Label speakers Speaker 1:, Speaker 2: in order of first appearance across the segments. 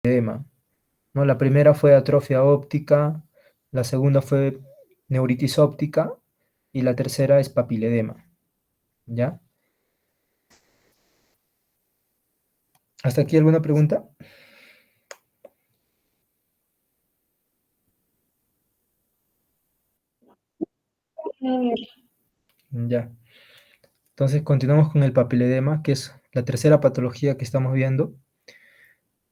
Speaker 1: edema, ¿no? La primera fue atrofia óptica, la segunda fue neuritis óptica y la tercera es papiledema, ¿ya? ¿Hasta aquí alguna pregunta? Ya. Entonces continuamos con el papiledema, que es la tercera patología que estamos viendo.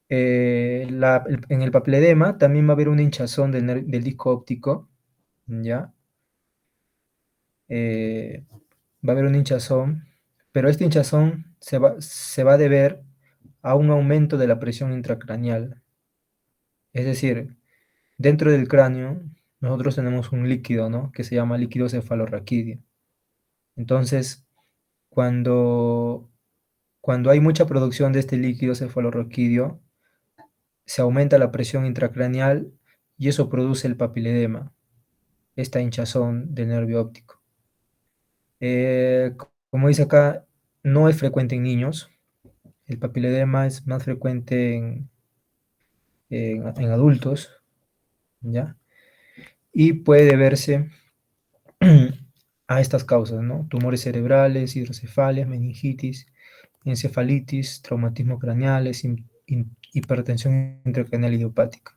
Speaker 1: En el papiledema también va a haber una hinchazón del disco óptico, ¿ya? Va a haber una hinchazón, pero esta hinchazón se va a deber a un aumento de la presión intracraneal. Es decir, dentro del cráneo nosotros tenemos un líquido, ¿no? Que se llama líquido cefalorraquídeo. Entonces, cuando, cuando hay mucha producción de este líquido cefalorraquídeo, se aumenta la presión intracraneal y eso produce el papiledema, esta hinchazón del nervio óptico. Como dice acá, no es frecuente en niños. El papiledema es más frecuente en adultos, ¿ya? Y puede deberse a estas causas, ¿no? Tumores cerebrales, hidrocefalias, meningitis, encefalitis, traumatismo craneales, hipertensión intracraneal idiopática.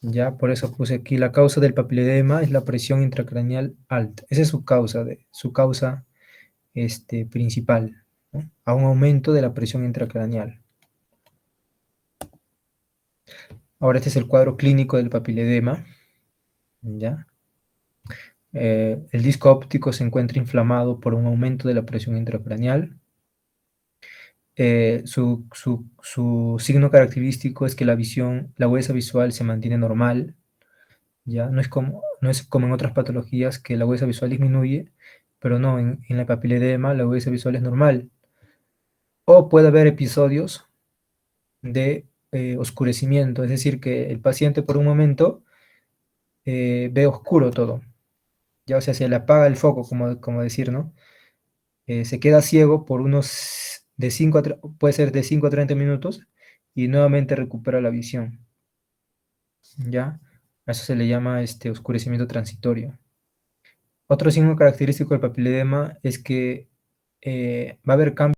Speaker 1: Ya, por eso puse aquí la causa del papiledema es la presión intracraneal alta. Esa es su causa principal, ¿no? A un aumento de la presión intracraneal. Ahora este es el cuadro clínico del papiledema, ¿ya? El disco óptico se encuentra inflamado por un aumento de la presión intracraneal. Su signo característico es que la agudeza visual se mantiene normal, ¿ya? No es como en otras patologías que la agudeza visual disminuye, pero no, en la papiledema la agudeza visual es normal. O puede haber episodios de oscurecimiento, es decir, que el paciente por un momento ve oscuro todo, ya, o sea, se le apaga el foco, como decir, ¿no? Se queda ciego por puede ser de 5 a 30 minutos y nuevamente recupera la visión, ¿ya? A eso se le llama oscurecimiento transitorio. Otro signo característico del papiledema es que va a haber cambios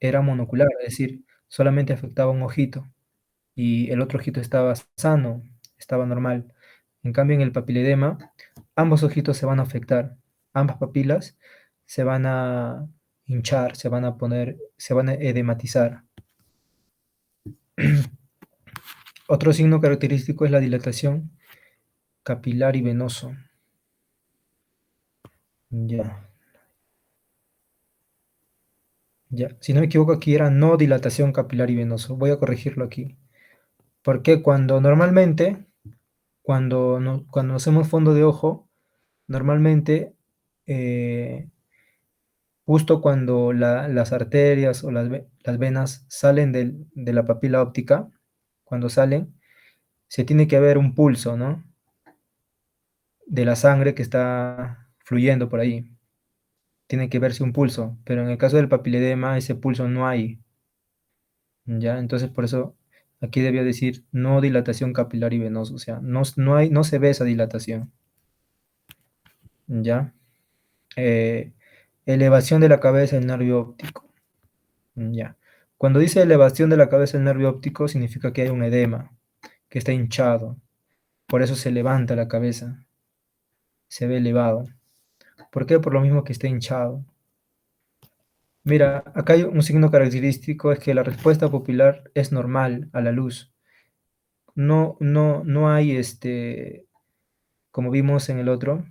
Speaker 1: era monocular, es decir, solamente afectaba un ojito y el otro ojito estaba sano, estaba normal. En cambio, en el papiledema, ambos ojitos se van a afectar, ambas papilas se van a hinchar, se van a edematizar. Otro signo característico es la dilatación capilar y venoso. Ya, ya. Si no me equivoco, aquí era no dilatación capilar y venoso. Voy a corregirlo aquí. Porque cuando hacemos fondo de ojo, normalmente, justo cuando las arterias o las venas salen de la papila óptica, cuando salen, se tiene que ver un pulso, ¿no? De la sangre que está fluyendo por ahí. Tiene que verse un pulso, pero en el caso del papiledema, ese pulso no hay, ¿ya? Entonces, por eso aquí debió decir no dilatación capilar y venosa, o sea, no se ve esa dilatación, ¿ya? Eh, Elevación de la cabeza del nervio óptico, ¿ya? Cuando dice elevación de la cabeza del nervio óptico, significa que hay un edema, que está hinchado, por eso se levanta la cabeza, se ve elevado. ¿Por qué? Por lo mismo que está hinchado. Mira, acá hay un signo característico, es que la respuesta pupilar es normal a la luz. No hay, como vimos en el otro,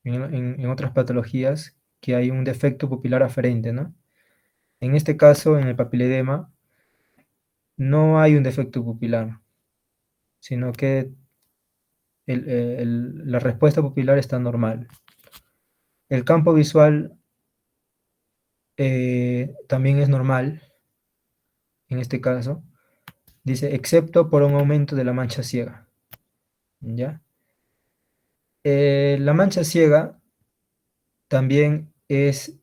Speaker 1: en otras patologías, que hay un defecto pupilar aferente, ¿no? En este caso, en el papiledema, no hay un defecto pupilar, sino que la respuesta pupilar está normal. El campo visual también es normal, en este caso, Dice, excepto por un aumento de la mancha ciega, ¿ya? La mancha ciega también es,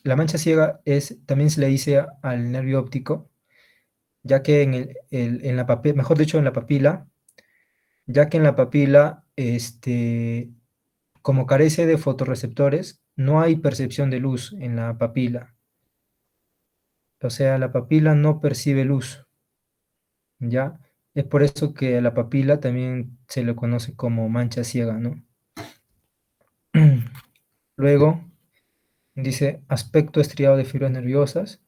Speaker 1: la mancha ciega es, también se le dice al nervio óptico, ya que en la papila, mejor dicho, en la papila, ya que en la papila, como carece de fotorreceptores, no hay percepción de luz en la papila. O sea, la papila no percibe luz, ¿ya? Es por eso que a la papila también se le conoce como mancha ciega, ¿no? Luego dice aspecto estriado de fibras nerviosas,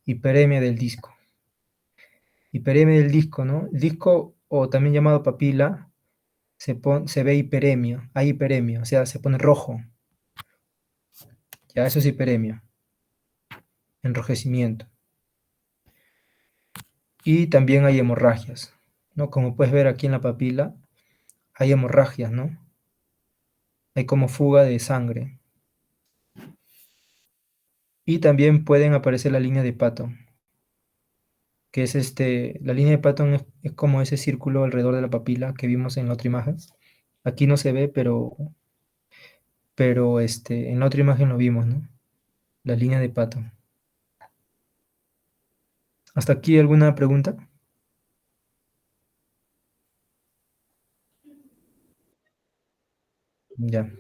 Speaker 1: hiperemia del disco. Hiperemia del disco, ¿no? El disco, o también llamado papila, se ve hiperemia, hay hiperemia, o sea, se pone rojo. Ya, eso es hiperemia, enrojecimiento. Y también hay hemorragias, ¿no? Como puedes ver aquí en la papila, hay hemorragias, ¿no? Hay como fuga de sangre. Y también pueden aparecer la línea de Patton, que es la línea de Patton es como ese círculo alrededor de la papila que vimos en la otra imagen. Aquí no se ve, pero en la otra imagen lo vimos, ¿no? La línea de Patton. ¿Hasta aquí alguna pregunta? Ya.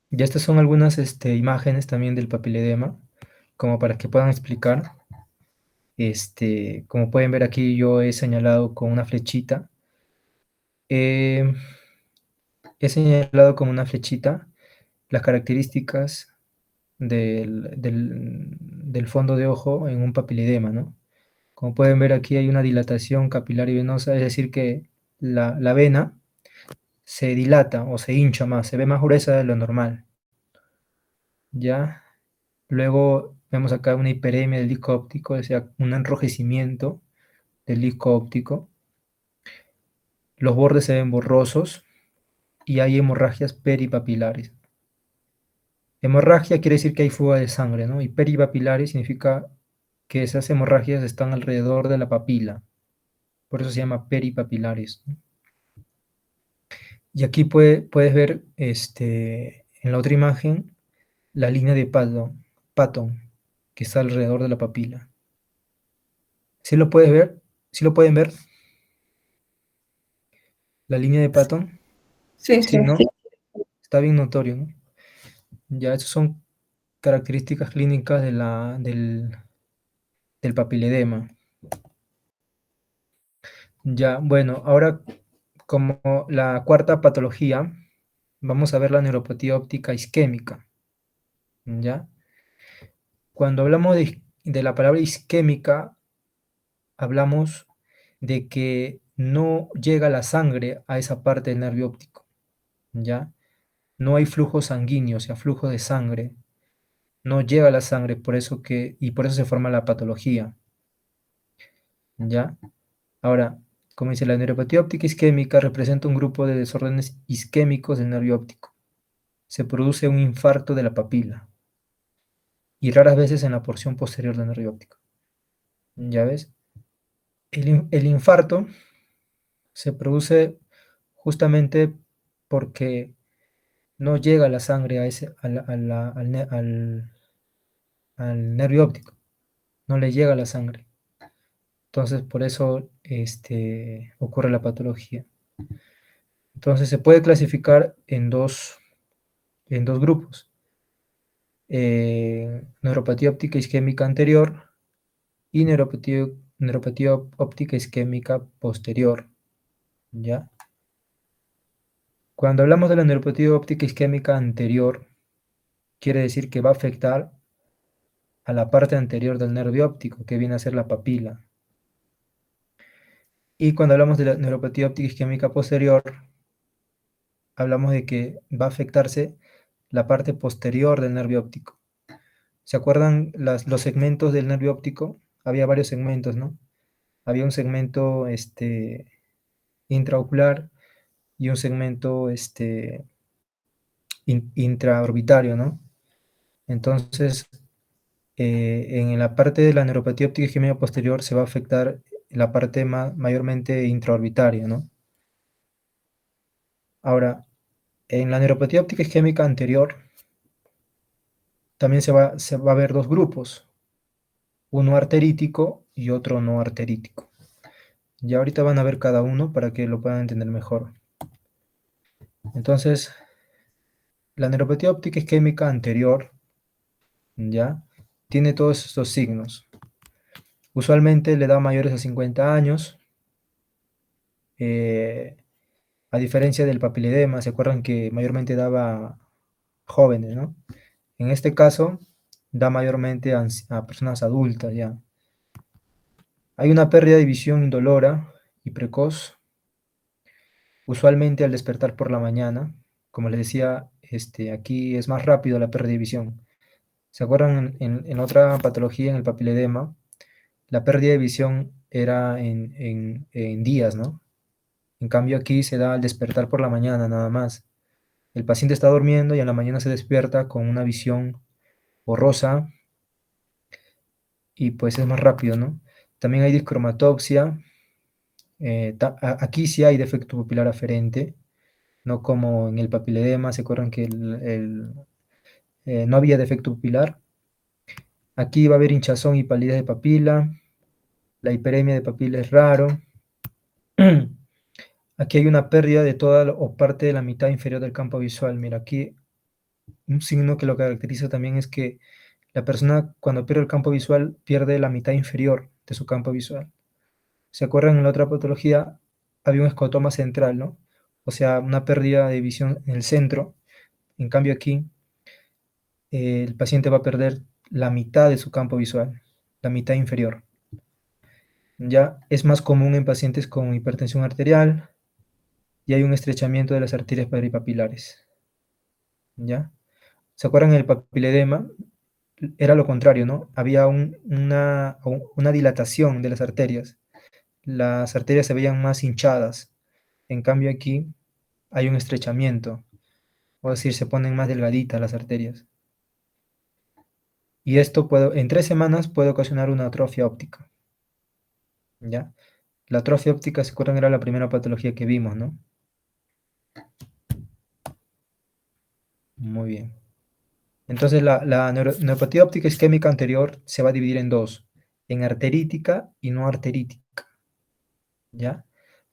Speaker 1: Ya estas son algunas imágenes también del papiledema, como para que puedan explicar. Como pueden ver aquí, yo he señalado con una flechita. eh, He señalado con una flechita las características del fondo de ojo en un papiledema, ¿no? Como pueden ver aquí hay una dilatación capilar y venosa, es decir que la vena se dilata o se hincha más, se ve más gruesa de lo normal, ¿ya? Luego vemos acá una hiperemia del disco óptico, o sea, un enrojecimiento del disco óptico. Los bordes se ven borrosos y hay hemorragias peripapilares. Hemorragia quiere decir que hay fuga de sangre, ¿no? Y peripapilares significa que esas hemorragias están alrededor de la papila. Por eso se llama peripapilares, ¿no? Y aquí puedes ver en la otra imagen la línea de Patton que está alrededor de la papila. ¿Sí lo puedes ver? ¿Sí lo pueden ver? La línea de Patton.
Speaker 2: Sí,
Speaker 1: Sí,
Speaker 2: sí.
Speaker 1: ¿no? Está bien notorio, ¿no? Ya, esas son características clínicas del papiledema. Ya, bueno, ahora como la cuarta patología, vamos a ver la neuropatía óptica isquémica, ¿ya? Cuando hablamos de la palabra isquémica, hablamos de que no llega la sangre a esa parte del nervio óptico, ¿ya? No hay flujo sanguíneo, o sea, flujo de sangre. No llega la sangre, y por eso se forma la patología, ¿ya? Ahora, como dice, la neuropatía óptica isquémica representa un grupo de desórdenes isquémicos del nervio óptico. Se produce un infarto de la papila y raras veces en la porción posterior del nervio óptico. ¿Ya ves? El infarto se produce justamente porque no llega la sangre al nervio óptico, no le llega la sangre. Entonces, por eso ocurre la patología. Entonces, se puede clasificar en dos grupos. Neuropatía óptica isquémica anterior y neuropatía óptica isquémica posterior, ¿ya? Cuando hablamos de la neuropatía óptica isquémica anterior, quiere decir que va a afectar a la parte anterior del nervio óptico, que viene a ser la papila. Y cuando hablamos de la neuropatía óptica isquémica posterior, hablamos de que va a afectarse la parte posterior del nervio óptico. ¿Se acuerdan los segmentos del nervio óptico? Había varios segmentos, ¿no? Había un segmento intraocular y un segmento intraorbitario, ¿no? Entonces, En la parte de la neuropatía óptica isquémica posterior se va a afectar la parte mayormente intraorbitaria, ¿no? Ahora, en la neuropatía óptica isquémica anterior también se va a ver dos grupos, uno arterítico y otro no arterítico. Ya ahorita van a ver cada uno para que lo puedan entender mejor. Entonces, la neuropatía óptica isquémica anterior, ¿ya? Tiene todos estos signos. Usualmente le da mayores a 50 años, eh, a diferencia del papiledema, ¿se acuerdan que mayormente daba jóvenes, ¿no? En este caso, da mayormente a personas adultas ya. Hay una pérdida de visión indolora y precoz, usualmente al despertar por la mañana. Como les decía, aquí es más rápido la pérdida de visión. ¿Se acuerdan en otra patología, en el papiledema? La pérdida de visión era en días, ¿no? En cambio aquí se da al despertar por la mañana nada más. El paciente está durmiendo y en la mañana se despierta con una visión borrosa y pues es más rápido, ¿no? También hay discromatopsia. Aquí sí hay defecto pupilar aferente, no como en el papiledema. ¿Se acuerdan que no había defecto pupilar? Aquí va a haber hinchazón y palidez de papila. La hiperemia de papila es raro. Aquí hay una pérdida de toda o parte de la mitad inferior del campo visual. Mira, aquí un signo que lo caracteriza también es que la persona cuando pierde el campo visual pierde la mitad inferior de su campo visual. ¿Se acuerdan en la otra patología? Había un escotoma central, ¿no? O sea, una pérdida de visión en el centro. En cambio aquí, el paciente va a perder la mitad de su campo visual, la mitad inferior. Ya es más común en pacientes con hipertensión arterial y hay un estrechamiento de las arterias peripapilares. ¿Ya? ¿Se acuerdan el papiledema? Era lo contrario, ¿no? Había una dilatación de las arterias. Las arterias se veían más hinchadas. En cambio aquí hay un estrechamiento, o decir, se ponen más delgaditas las arterias. Y esto en 3 semanas puede ocasionar una atrofia óptica. ¿Ya? La atrofia óptica, ¿se acuerdan? Era la primera patología que vimos, ¿no? Muy bien. Entonces la neuropatía óptica isquémica anterior se va a dividir en dos, en arterítica y no arterítica. ¿Ya?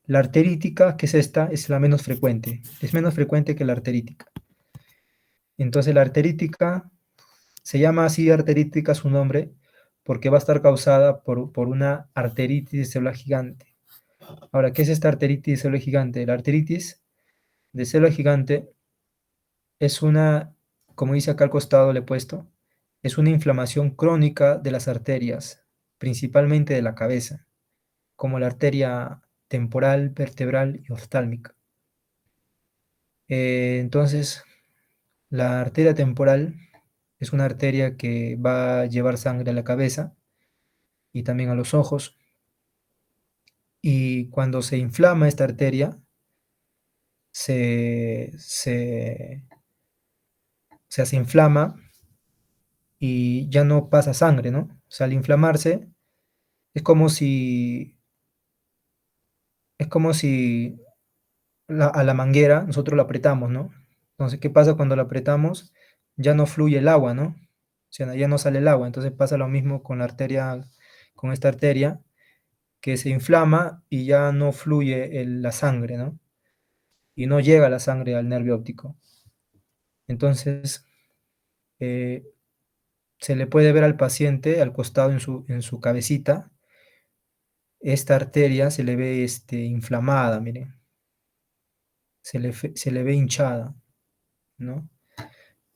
Speaker 1: La arterítica, que es esta, es la menos frecuente. Es menos frecuente que la arterítica. Entonces la arterítica se llama así arterítica su nombre porque va a estar causada por una arteritis de célula gigante. Ahora, ¿qué es esta arteritis de célula gigante? La arteritis de célula gigante es una, como dice acá al costado le he puesto, es una inflamación crónica de las arterias, principalmente de la cabeza, como la arteria temporal, vertebral y oftálmica. Entonces, la arteria temporal es una arteria que va a llevar sangre a la cabeza y también a los ojos. Y cuando se inflama esta arteria, se, se, se inflama y ya no pasa sangre, ¿no? O sea, al inflamarse es como si a la manguera nosotros la apretamos, ¿no? Entonces, ¿qué pasa cuando la apretamos? Ya no fluye el agua, ¿no? O sea, ya no sale el agua. Entonces pasa lo mismo con la arteria, con esta arteria, que se inflama y ya no fluye la sangre, ¿no? Y no llega la sangre al nervio óptico. Entonces, eh, se le puede ver al paciente al costado en su cabecita, esta arteria se le ve inflamada, miren, se le ve hinchada, ¿no?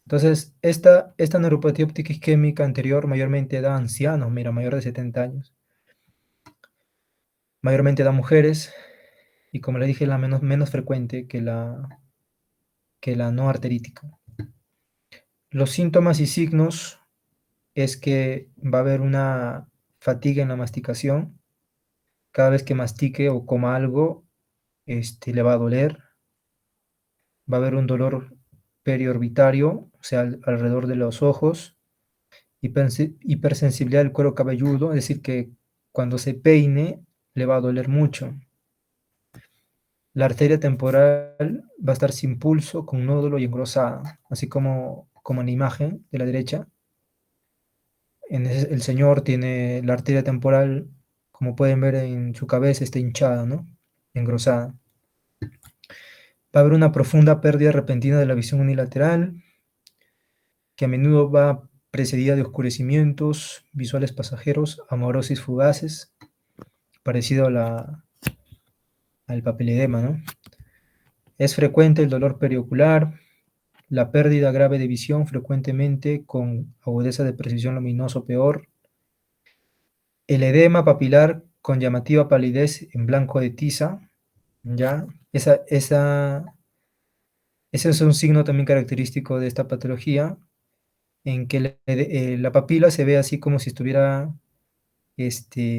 Speaker 1: Entonces, esta neuropatía óptica isquémica anterior mayormente da ancianos, mira, mayor de 70 años. Mayormente da mujeres y como le dije, la menos frecuente que la no arterítica. Los síntomas y signos es que va a haber una fatiga en la masticación. Cada vez que mastique o coma algo, le va a doler. Va a haber un dolor periorbitario, o sea, alrededor de los ojos. hipersensibilidad del cuero cabelludo, es decir, que cuando se peine le va a doler mucho. La arteria temporal va a estar sin pulso, con nódulo y engrosada, así como en la imagen de la derecha. El señor tiene la arteria temporal, como pueden ver en su cabeza, está hinchada, ¿no? Engrosada. Va a haber una profunda pérdida repentina de la visión unilateral, que a menudo va precedida de oscurecimientos visuales pasajeros, amaurosis fugaces, parecido al papiledema, ¿no? Es frecuente el dolor periocular, la pérdida grave de visión, frecuentemente con agudeza de precisión luminosa o peor, el edema papilar con llamativa palidez en blanco de tiza, ¿ya? Ese es un signo también característico de esta patología, en que la papila se ve así como si estuviera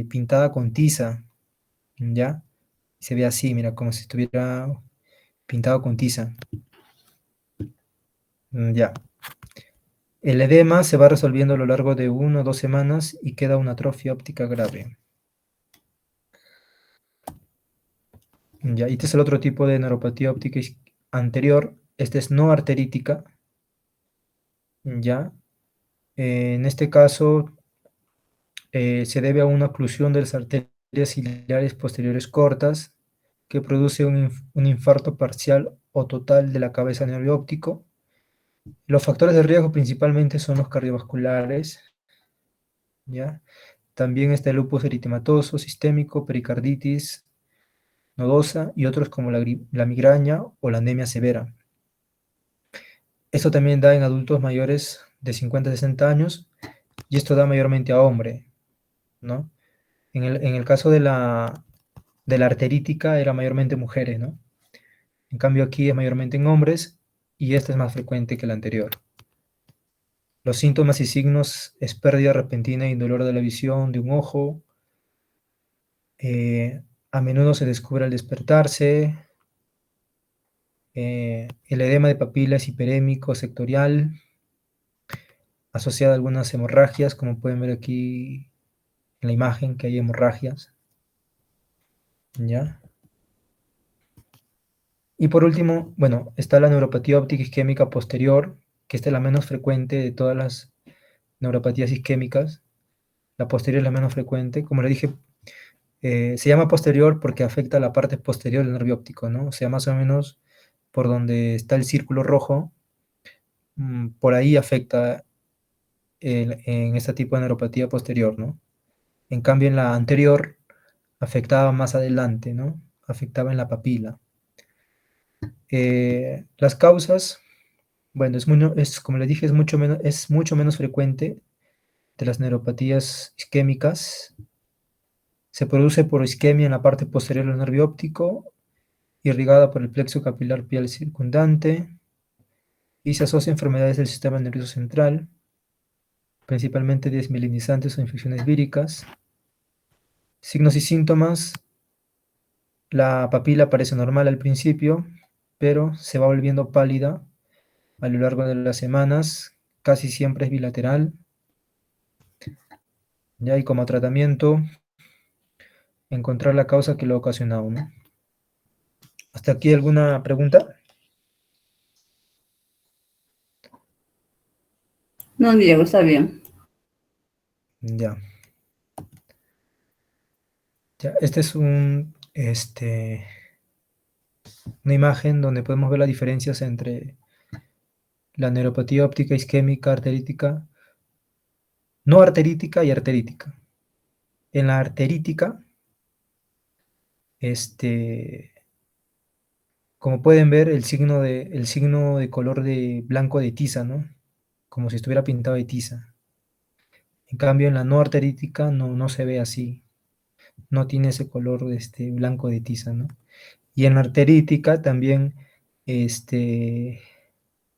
Speaker 1: pintada con tiza, ¿ya? Se ve así, mira, como si estuviera pintado con tiza, ya. El edema se va resolviendo a lo largo de 1 o 2 semanas y queda una atrofia óptica grave. Ya, y este es el otro tipo de neuropatía óptica anterior. Esta es no arterítica, ya. En este caso se debe a una oclusión de las arterias ciliares posteriores cortas que produce un infarto parcial o total de la cabeza nervio óptico. Los factores de riesgo principalmente son los cardiovasculares, ¿ya? También está el lupus eritematoso, sistémico, pericarditis nodosa y otros como la migraña o la anemia severa. Esto también da en adultos mayores de 50 a 60 años y esto da mayormente a hombre, ¿no? En el caso de la arterítica era mayormente mujeres, ¿no? En cambio aquí es mayormente en hombres y esta es más frecuente que la anterior. Los síntomas y signos es pérdida repentina e indolora de la visión de un ojo, a menudo se descubre al despertarse, el edema de papila es hiperémico sectorial, asociado a algunas hemorragias, como pueden ver aquí en la imagen que hay hemorragias, ¿ya? Y por último, bueno, está la neuropatía óptica isquémica posterior, que esta es la menos frecuente de todas las neuropatías isquémicas. La posterior es la menos frecuente. Como le dije, se llama posterior porque afecta a la parte posterior del nervio óptico, ¿no? O sea, más o menos por donde está el círculo rojo, por ahí afecta en este tipo de neuropatía posterior, ¿no? En cambio, en la anterior afectaba más adelante, ¿no? Afectaba en la papila. Las causas, bueno, como les dije, es mucho menos frecuente de las neuropatías isquémicas. Se produce por isquemia en la parte posterior del nervio óptico, irrigada por el plexo capilar piel circundante, y se asocia a enfermedades del sistema nervioso central, principalmente desmielinizantes o infecciones víricas. Signos y síntomas: la papila parece normal al principio, pero se va volviendo pálida a lo largo de las semanas, casi siempre es bilateral. Ya, y como tratamiento, encontrar la causa que lo ha ocasionado, ¿no? ¿Hasta aquí alguna pregunta?
Speaker 2: No, Diego, está bien.
Speaker 1: Ya. Ya, este es una imagen donde podemos ver las diferencias entre la neuropatía óptica isquémica arterítica, no arterítica y arterítica. En la arterítica, como pueden ver, el signo de color de blanco de tiza, ¿no? Como si estuviera pintado de tiza. En cambio, en la no arterítica no se ve así, no tiene ese color blanco de tiza, ¿no? Y en la arterítica también este,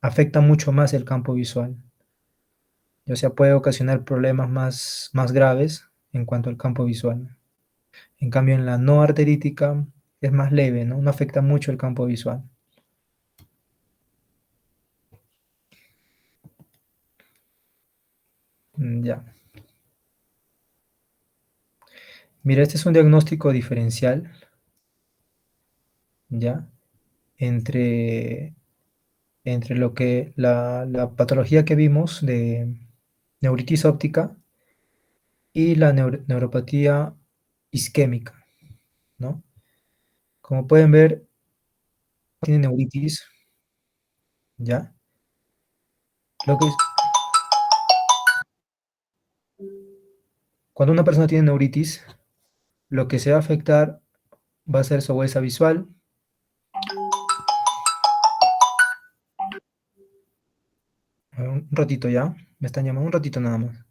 Speaker 1: afecta mucho más el campo visual. O sea, puede ocasionar problemas más graves en cuanto al campo visual. En cambio, en la no arterítica es más leve, ¿no? No afecta mucho el campo visual. Ya. Mira, este es un diagnóstico diferencial, ¿ya? Entre, entre lo que la patología que vimos de neuritis óptica y la neuropatía isquémica, ¿no? Como pueden ver, tiene neuritis, ¿ya? Lo que es- Cuando una persona tiene neuritis, lo que se va a afectar va a ser su agudeza visual. Un ratito ya, me están llamando un ratito nada más.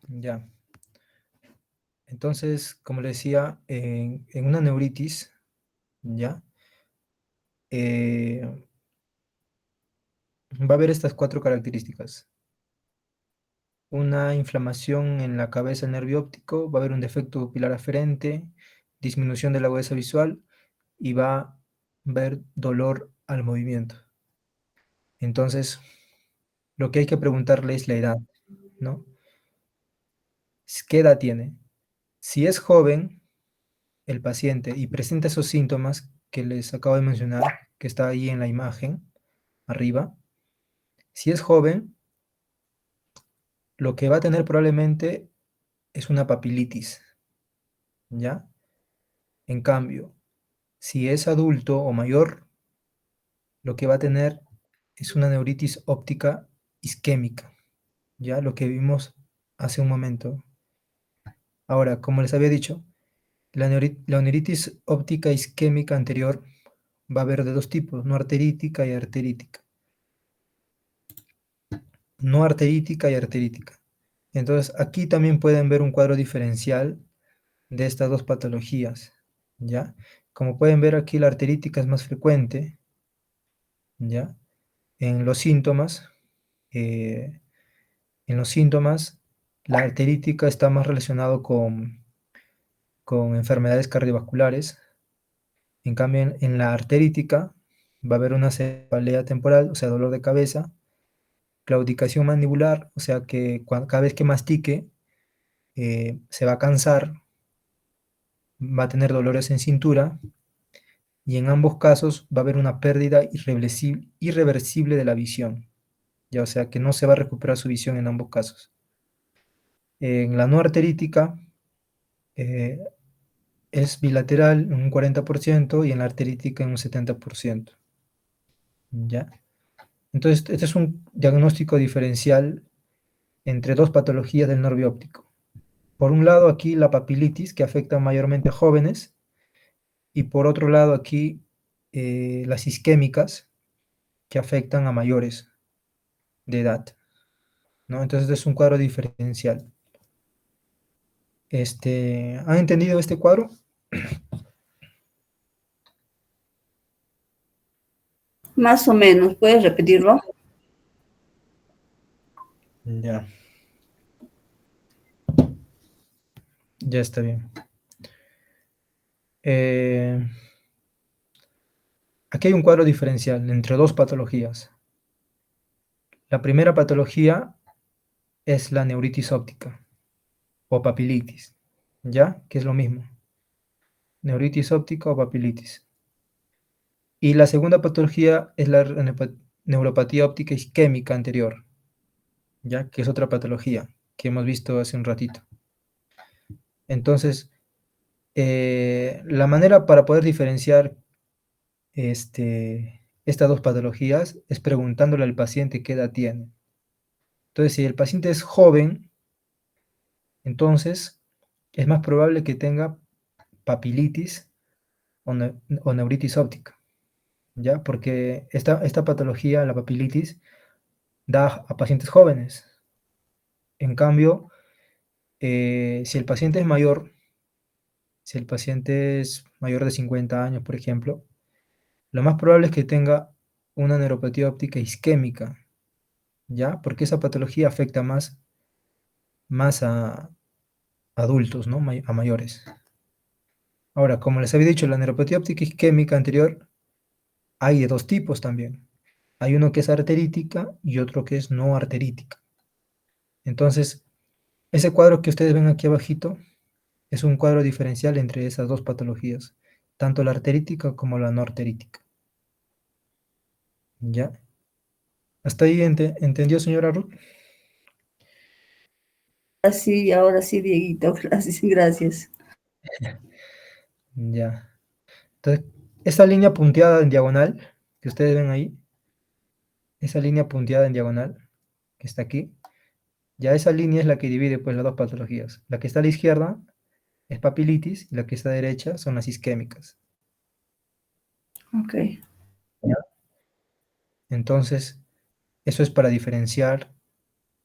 Speaker 1: Ya. Entonces, como le decía, en una neuritis, ¿ya? Eh, va a haber estas cuatro características. Una inflamación en la cabeza del nervio óptico, va a haber un defecto pupilar aferente, disminución de la agudeza visual y va a haber dolor al movimiento. Entonces, lo que hay que preguntarle es la edad, ¿no? ¿Qué edad tiene? Si es joven el paciente y presenta esos síntomas que les acabo de mencionar, que está ahí en la imagen, arriba, si es joven, lo que va a tener probablemente es una papilitis, ¿ya? En cambio, si es adulto o mayor, lo que va a tener es una neuritis óptica isquémica, ¿ya? Lo que vimos hace un momento. Ahora, como les había dicho, la neuritis óptica isquémica anterior va a haber de dos tipos, no arterítica y arterítica. No arterítica y arterítica. Entonces, aquí también pueden ver un cuadro diferencial de estas dos patologías, ¿ya? Como pueden ver aquí, la arterítica es más frecuente, ¿ya? En los síntomas, eh, en los síntomas, la arterítica está más relacionado con enfermedades cardiovasculares. En cambio, en la arterítica va a haber una cefalea temporal, o sea, dolor de cabeza, claudicación mandibular, o sea, que cada vez que mastique, se va a cansar, va a tener dolores en cintura, y en ambos casos va a haber una pérdida irreversible de la visión, ya, o sea, que no se va a recuperar su visión en ambos casos. En la no arterítica, eh, es bilateral en un 40% y en la arterítica en un 70%, ¿ya? Entonces, este es un diagnóstico diferencial entre dos patologías del nervio óptico. Por un lado, aquí la papilitis, que afecta mayormente a jóvenes, y por otro lado, aquí las isquémicas, que afectan a mayores de edad, ¿no? Entonces, este es un cuadro diferencial. ¿Han entendido este cuadro?
Speaker 2: Más o menos, ¿puedes repetirlo?
Speaker 1: Ya, ya está bien. Eh, Aquí hay un cuadro diferencial entre dos patologías. La primera patología es la neuritis óptica o papilitis, ¿ya? Que es lo mismo. Neuritis óptica o papilitis. Y la segunda patología es la neuropatía óptica isquémica anterior, ya que es otra patología que hemos visto hace un ratito. Entonces, la manera para poder diferenciar estas dos patologías es preguntándole al paciente qué edad tiene. Entonces, si el paciente es joven, entonces es más probable que tenga papilitis o neuritis óptica, ¿ya? Porque esta patología, la papilitis, da a pacientes jóvenes. En cambio, si el paciente es mayor, si el paciente es mayor de 50 años, por ejemplo, lo más probable es que tenga una neuropatía óptica isquémica, ¿ya? Porque esa patología afecta más a adultos, ¿no? A mayores. Ahora, como les había dicho, la neuropatía óptica isquémica anterior hay de dos tipos también. Hay uno que es arterítica y otro que es no arterítica. Entonces, ese cuadro que ustedes ven aquí abajito es un cuadro diferencial entre esas dos patologías, tanto la arterítica como la no arterítica. ¿Ya? ¿Hasta ahí entendió, señora Ruth?
Speaker 2: Ahora sí, Dieguito, gracias, gracias.
Speaker 1: Ya. Entonces, esa línea punteada en diagonal, que ustedes ven ahí, esa línea punteada en diagonal, que está aquí, ya esa línea es la que divide pues las dos patologías. La que está a la izquierda es papilitis y la que está a la derecha son las isquémicas.
Speaker 2: Ok.
Speaker 1: ¿Ya? Entonces, eso es para diferenciar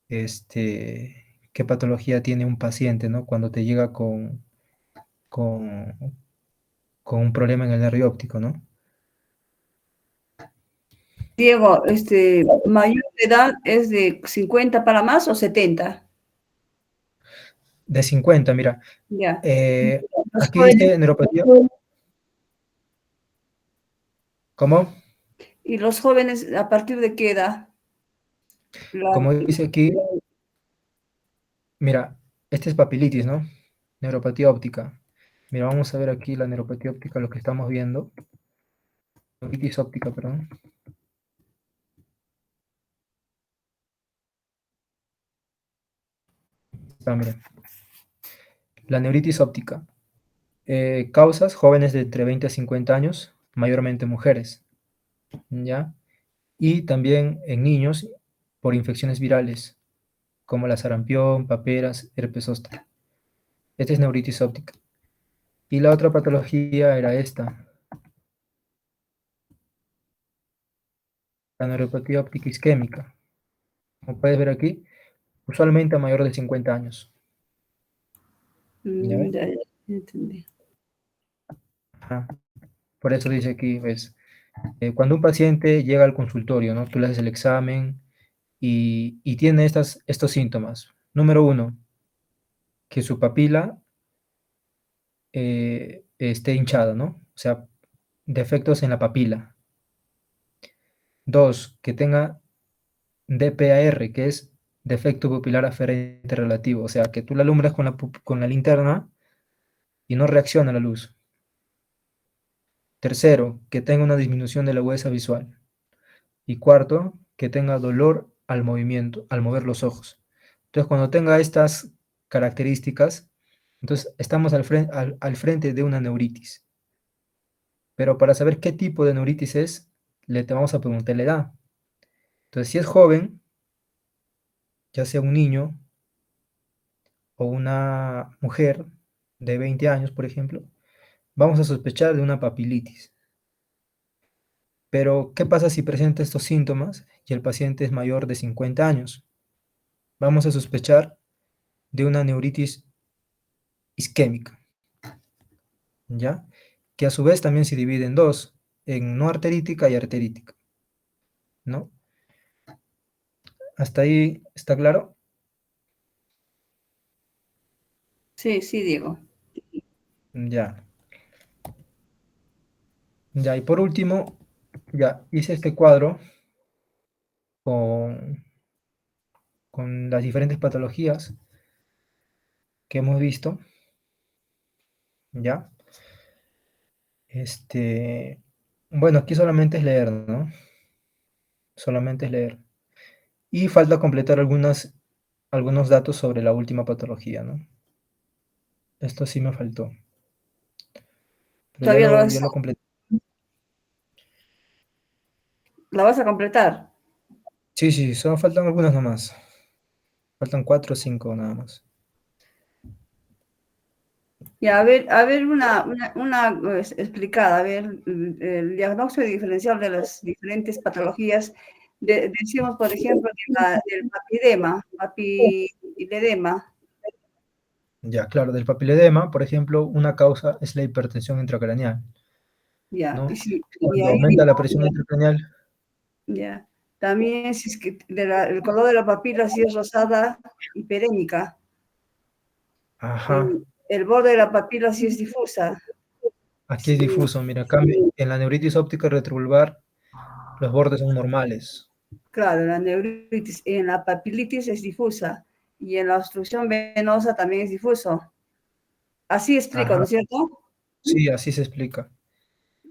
Speaker 1: qué patología tiene un paciente, ¿no? Cuando te llega con, con un problema en el nervio óptico, ¿no?
Speaker 2: Diego, mayor de edad es de 50 para más o 70.
Speaker 1: De 50, mira,
Speaker 2: Ya. Los
Speaker 1: aquí
Speaker 2: jóvenes,
Speaker 1: dice neuropatía, ¿cómo?
Speaker 2: ¿y los jóvenes a partir de qué edad? La,
Speaker 1: Como dice aquí, mira, este es papilitis, ¿no? Neuropatía óptica. Mira, vamos a ver aquí la neuropatía óptica, lo que estamos viendo. Neuritis óptica, perdón. Ah, mira. La neuritis óptica. Causas, jóvenes de entre 20 a 50 años, mayormente mujeres, ¿ya? Y también en niños por infecciones virales, como la sarampión, paperas, herpes zóster. Esta es neuritis óptica. Y la otra patología era esta, la neuropatía óptica isquémica. Como puedes ver aquí, usualmente a mayor de 50 años. ¿Ya ves?
Speaker 2: ya, ya entendí.
Speaker 1: Ajá. Por eso dice aquí, ves, cuando un paciente llega al consultorio, ¿no? Tú le haces el examen y tiene estos síntomas. Número uno, que su papila esté hinchada, ¿no? O sea, defectos en la papila. Dos, que tenga DPAR, que es defecto pupilar aferente relativo, o sea, que tú la alumbras con la linterna y no reacciona a la luz. Tercero, que tenga una disminución de la agudeza visual. Y cuarto, que tenga dolor al movimiento, al mover los ojos. Entonces, cuando tenga estas características, entonces estamos al frente de una neuritis. Pero para saber qué tipo de neuritis es, le te vamos a preguntar la edad. Entonces, si es joven, ya sea un niño o una mujer de 20 años, por ejemplo, vamos a sospechar de una papilitis. Pero, ¿qué pasa si presenta estos síntomas y el paciente es mayor de 50 años? Vamos a sospechar de una neuritis isquémica, ¿ya? Que a su vez también se divide en dos, en no arterítica y arterítica, ¿no? ¿Hasta ahí está claro?
Speaker 2: Sí, sí, Diego.
Speaker 1: Ya, ya. Y por último, ya hice este cuadro con, con las diferentes patologías que hemos visto, ¿ya? Este, Bueno, aquí solamente es leer, ¿no? Solamente es leer. Y falta completar algunos datos sobre la última patología, ¿no? Esto sí me faltó, pero
Speaker 2: Todavía
Speaker 1: ya lo completé.
Speaker 2: la vas a completar.
Speaker 1: Sí, sí, solo faltan algunas nomás. Faltan 4 o 5 nada más.
Speaker 2: Ya, a ver una explicada, a ver, el diagnóstico diferencial de las diferentes patologías. Decimos, por ejemplo, del papilledema.
Speaker 1: Ya, claro, del papiledema, por ejemplo, una causa es la hipertensión intracraneal,
Speaker 2: Ya,
Speaker 1: ¿no?
Speaker 2: y
Speaker 1: Cuando
Speaker 2: ahí,
Speaker 1: aumenta la presión intracraneal,
Speaker 2: ya. También si es que el color de la papila si es rosada y perénica,
Speaker 1: ajá,
Speaker 2: y el borde de la papila si es difusa.
Speaker 1: aquí es
Speaker 2: Sí,
Speaker 1: difuso, mira, cambia, en la neuritis óptica retrobulbar los bordes son normales.
Speaker 2: claro, la neuritis en la papilitis es difusa y en la obstrucción venosa también es difuso. Así explico, ¿no
Speaker 1: Ajá,
Speaker 2: es cierto?
Speaker 1: sí, así se explica.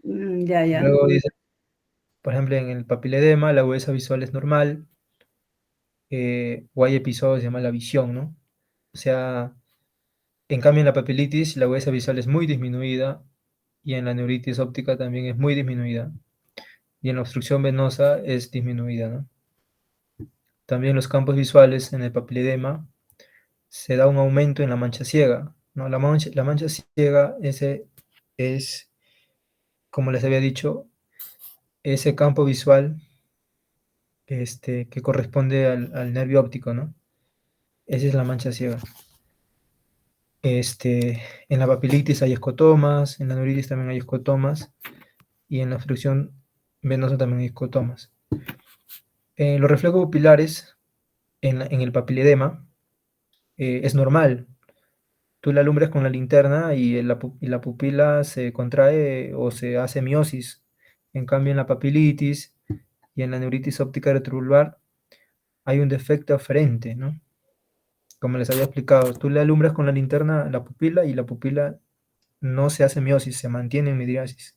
Speaker 2: Ya, ya.
Speaker 1: Luego dice, por ejemplo, en el papiledema la agudeza visual es normal, o hay episodios de mala visión, ¿no? O sea, en cambio en la papilitis la agudeza visual es muy disminuida y en la neuritis óptica también es muy disminuida y en la obstrucción venosa es disminuida, ¿no? También los campos visuales en el papiledema se da un aumento en la mancha ciega, ¿no? La mancha ciega ese es, como les había dicho, ese campo visual que corresponde al nervio óptico, ¿no? Esa es la mancha ciega. En la papilitis hay escotomas, en la neuritis también hay escotomas y en la obstrucción venosa también hay escotomas. Los reflejos pupilares en el papiledema es normal. Tú la alumbras con la linterna y la pupila se contrae o se hace miosis. En cambio, en la papilitis y en la neuritis óptica retrobulbar hay un defecto aferente, ¿no? Como les había explicado, tú le alumbras con la linterna la pupila y la pupila no se hace miosis, se mantiene en midriasis.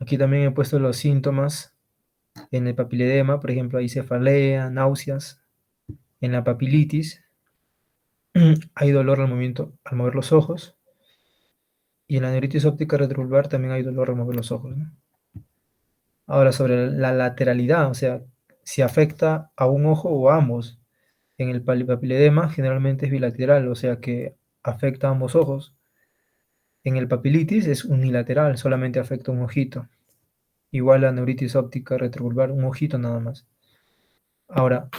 Speaker 1: Aquí también he puesto los síntomas en el papiledema, por ejemplo, hay cefalea, náuseas. En la papilitis hay dolor al movimiento, al mover los ojos. Y en la neuritis óptica retrobulbar también hay dolor al mover los ojos, ¿no? Ahora, sobre la lateralidad, o sea, si afecta a un ojo o a ambos. En el papiledema generalmente es bilateral, o sea que afecta a ambos ojos. En el papilitis es unilateral, solamente afecta un ojito. Igual la neuritis óptica retrobulbar, un ojito nada más. Ahora,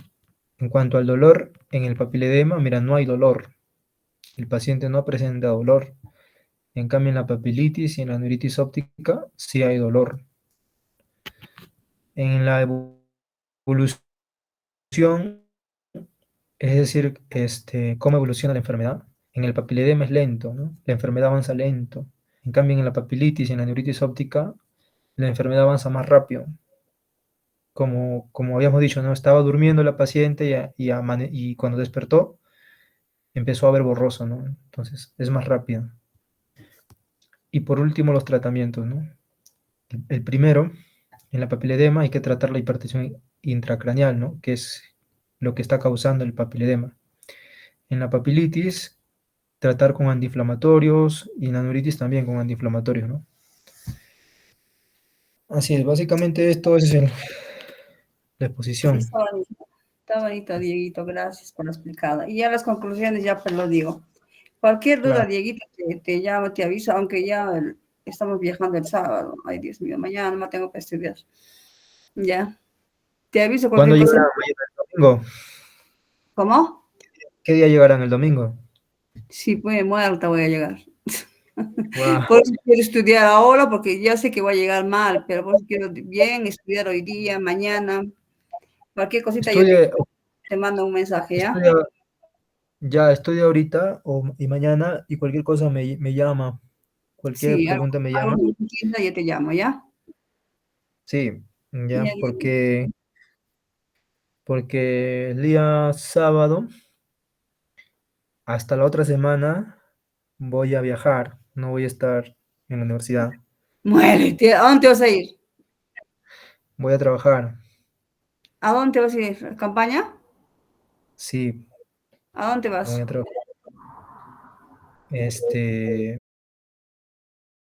Speaker 1: en cuanto al dolor, en el papiledema, mira, no hay dolor. El paciente no presenta dolor. En cambio, en la papilitis y en la neuritis óptica sí hay dolor. En la evolución, es decir, cómo evoluciona la enfermedad. En el papiledema es lento, ¿no? La enfermedad avanza lento. En cambio, en la papilitis y en la neuritis óptica, la enfermedad avanza más rápido. Como habíamos dicho, ¿no? Estaba durmiendo la paciente y cuando despertó empezó a ver borroso, ¿no? Entonces es más rápido. Y por último, los tratamientos, ¿no? El primero, en la papiledema hay que tratar la hipertensión intracraneal, ¿no? Que es lo que está causando el papiledema. En la papilitis, tratar con antiinflamatorios y en la neuritis también con antiinflamatorios, ¿no? Así es, básicamente esto es la exposición.
Speaker 2: Está bonito, Dieguito, gracias por la explicada. Y ya las conclusiones ya pues lo digo. Cualquier duda,
Speaker 1: Claro.
Speaker 2: Dieguito, te llamo, te aviso, aunque ya estamos viajando el sábado. Ay, Dios mío, mañana no tengo que estudiar. Ya, te aviso
Speaker 1: ¿Cuándo
Speaker 2: cualquier cosa.
Speaker 1: llegarán? ¿El domingo?
Speaker 2: ¿Cómo?
Speaker 1: ¿Qué día llegarán el domingo?
Speaker 2: Sí, pues muerta voy a llegar.
Speaker 1: Guau.
Speaker 2: Por eso quiero estudiar ahora, porque ya sé que voy a llegar mal, pero por eso quiero bien estudiar hoy día, mañana. Cualquier cosita yo
Speaker 1: Estudia,
Speaker 2: te mando un mensaje, ¿ya?
Speaker 1: estudia, ya estudia ahorita y mañana y cualquier cosa me llama. Cualquier
Speaker 2: Sí,
Speaker 1: pregunta me
Speaker 2: algo
Speaker 1: llama.
Speaker 2: que entienda, yo te llamo, ¿ya?
Speaker 1: Sí, ya,
Speaker 2: Ya,
Speaker 1: porque el día sábado hasta la otra semana voy a viajar, no voy a estar en la universidad.
Speaker 2: Muérete. ¿A dónde vas a ir?
Speaker 1: Voy a trabajar.
Speaker 2: ¿A dónde vas a ir? ¿Campaña?
Speaker 1: Sí,
Speaker 2: ¿A dónde
Speaker 1: voy
Speaker 2: vas?
Speaker 1: a trabajar. Este,